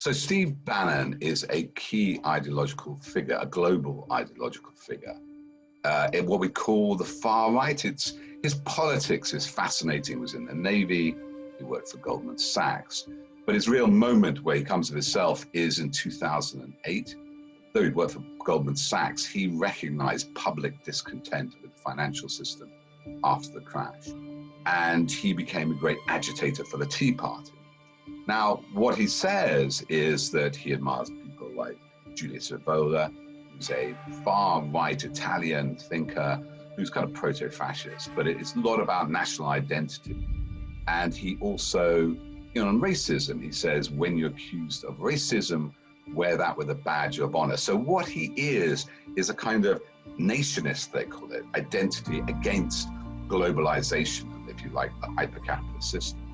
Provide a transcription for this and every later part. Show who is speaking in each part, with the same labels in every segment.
Speaker 1: So Steve Bannon is a key ideological figure, a global ideological figure, in what we call the far right. His politics is fascinating. He was in the Navy, he worked for Goldman Sachs, but his real moment where he comes to himself is in 2008. Though he'd worked for Goldman Sachs, he recognized public discontent with the financial system after the crash, and he became a great agitator for the Tea Party. Now, what he says is that he admires people like Julius Evola, who's a far-right Italian thinker who's kind of proto-fascist, but it's a lot about national identity. And he also, on racism, he says, when you're accused of racism, wear that with a badge of honor. So what he is a kind of nationist, they call it, identity against globalization, if you like, the hyper-capitalist system.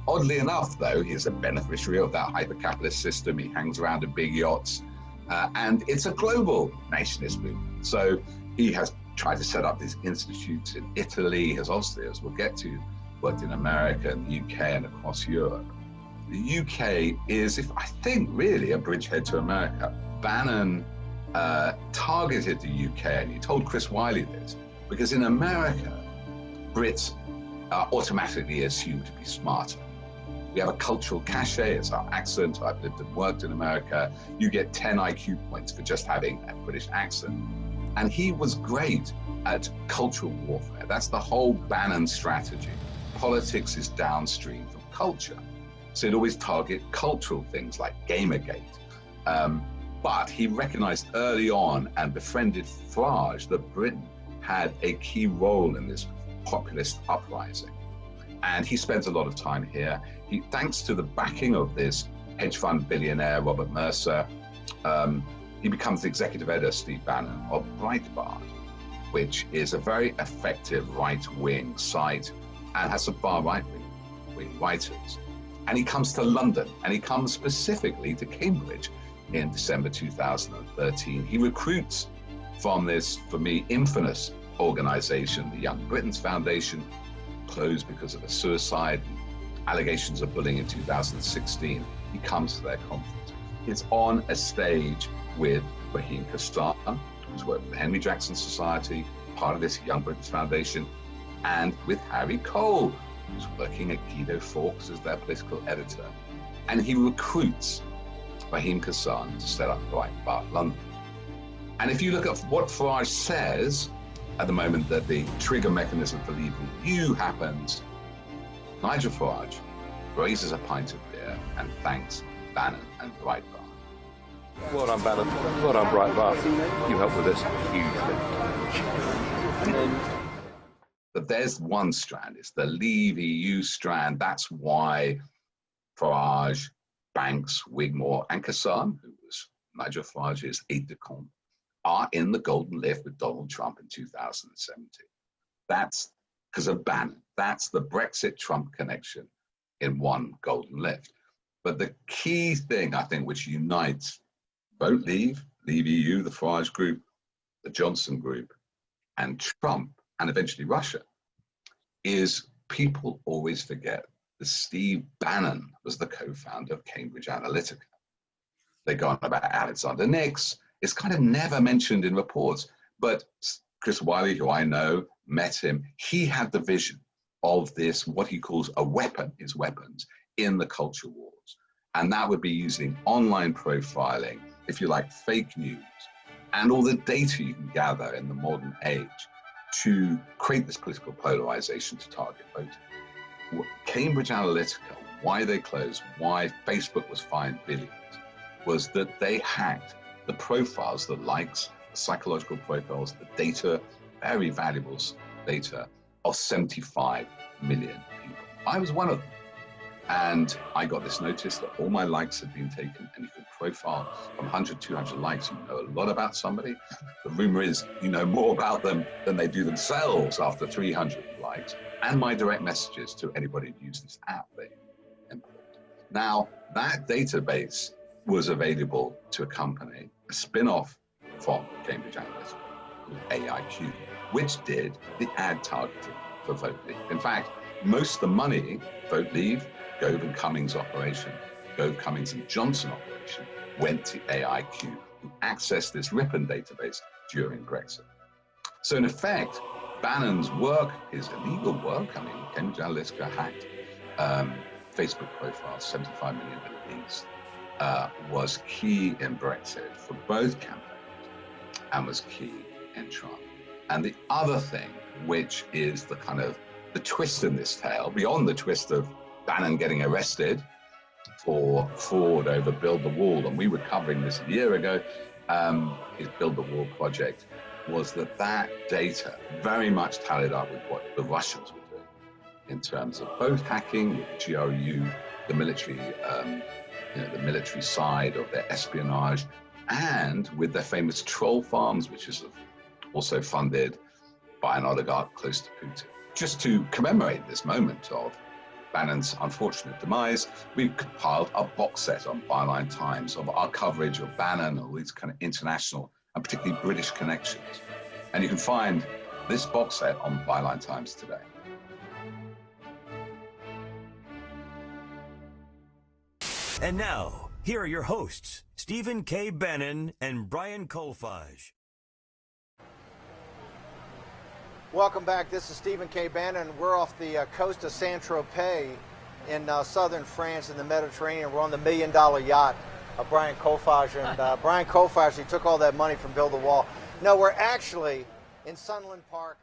Speaker 1: Oddly enough, though, he's a beneficiary of that hyper-capitalist system. He hangs around in big yachts, and it's a global nationalist movement. So he has tried to set up these institutes in Italy, has obviously, as we'll get to, worked in America and the UK and across Europe. The UK is, I think, really a bridgehead to America. Bannon targeted the UK, and he told Chris Wylie this, because in America, Brits are automatically assumed to be smarter. We have a cultural cachet, it's our accent. I've lived and worked in America. You get 10 IQ points for just having a British accent. And he was great at cultural warfare. That's the whole Bannon strategy. Politics is downstream from culture. So he'd always target cultural things like Gamergate. But he recognized early on and befriended Farage that Britain had a key role in this populist uprising. And he spends a lot of time here. Thanks to the backing of this hedge fund billionaire, Robert Mercer, he becomes the executive editor, Steve Bannon, of Breitbart, which is a very effective right-wing site and has some far right-wing writers. And he comes to London, and he comes specifically to Cambridge in December 2013. He recruits from this, for me, infamous organization, the Young Britons Foundation, closed because of a suicide, allegations of bullying in 2016. He comes to their conference. It's on a stage with Raheem Kassam, who's worked with the Henry Jackson Society, part of this Young Britons Foundation, and with Harry Cole, who's working at Guido Fawkes as their political editor. And he recruits Raheem Kassam to set up Breitbart London. And if you look at what Farage says at the moment that the trigger mechanism for leaving you happens, Nigel Farage raises a pint of beer and thanks Bannon and Breitbart.
Speaker 2: Well done, Bannon. Well done, Breitbart. You helped with this hugely.
Speaker 1: But there's one strand, it's the Leave EU strand. That's why Farage, Banks, Wigmore, and Kassam, who was Nigel Farage's aide-de-camp, are in the golden lift with Donald Trump in 2017. That's because of Bannon. That's the Brexit-Trump connection in one golden lift. But the key thing, I think, which unites Vote Leave, Leave EU, the Farage group, the Johnson group, and Trump, and eventually Russia, is people always forget that Steve Bannon was the co-founder of Cambridge Analytica. They go on about Alexander Nix. It's kind of never mentioned in reports, but Chris Wylie, who I know, met him. He had the vision of this, what he calls a weapon, his weapons, in the culture wars. And that would be using online profiling, if you like, fake news, and all the data you can gather in the modern age to create this political polarization to target voting. Cambridge Analytica, why they closed, why Facebook was fined billions, was that they hacked the profiles, the likes, the psychological profiles, the data, very valuable data of 75 million people. I was one of them. And I got this notice that all my likes had been taken, and you can profile from 100, 200 likes. You know a lot about somebody. The rumor is you know more about them than they do themselves after 300 likes. And my direct messages to anybody who used this app they import. Now, that database was available to a company, a spin-off from Cambridge Analytica called AIQ, which did the ad targeting for Vote Leave. In fact, most of the money, Vote Leave, Gove and Cummings' operation, Gove, Cummings, and Johnson operation went to AIQ, who accessed this Ripon database during Brexit. So in effect, Bannon's work, his illegal work, I mean, Cambridge Analytica hacked Facebook profiles, 75 million at least, was key in Brexit for both campaigns and was key in Trump. And the other thing, which is the kind of the twist in this tale, beyond the twist of Bannon getting arrested for fraud over Build the Wall, and we were covering this a year ago, his Build the Wall project, was that data very much tallied up with what the Russians were doing in terms of both hacking with GRU, the military, the military side of their espionage, and with their famous troll farms, which is also funded by an oligarch close to Putin. Just to commemorate this moment of Bannon's unfortunate demise, we've compiled a box set on Byline Times of our coverage of Bannon, all these kind of international and particularly British connections. And you can find this box set on Byline Times today.
Speaker 3: And now, here are your hosts, Stephen K. Bannon and Brian Kolfage.
Speaker 4: Welcome back. This is Stephen K. Bannon. We're off the coast of Saint-Tropez in southern France in the Mediterranean. We're on the $1 million yacht of Brian Kolfage. And Brian Kolfage, he took all that money from Build the Wall. No, we're actually in Sunland Park.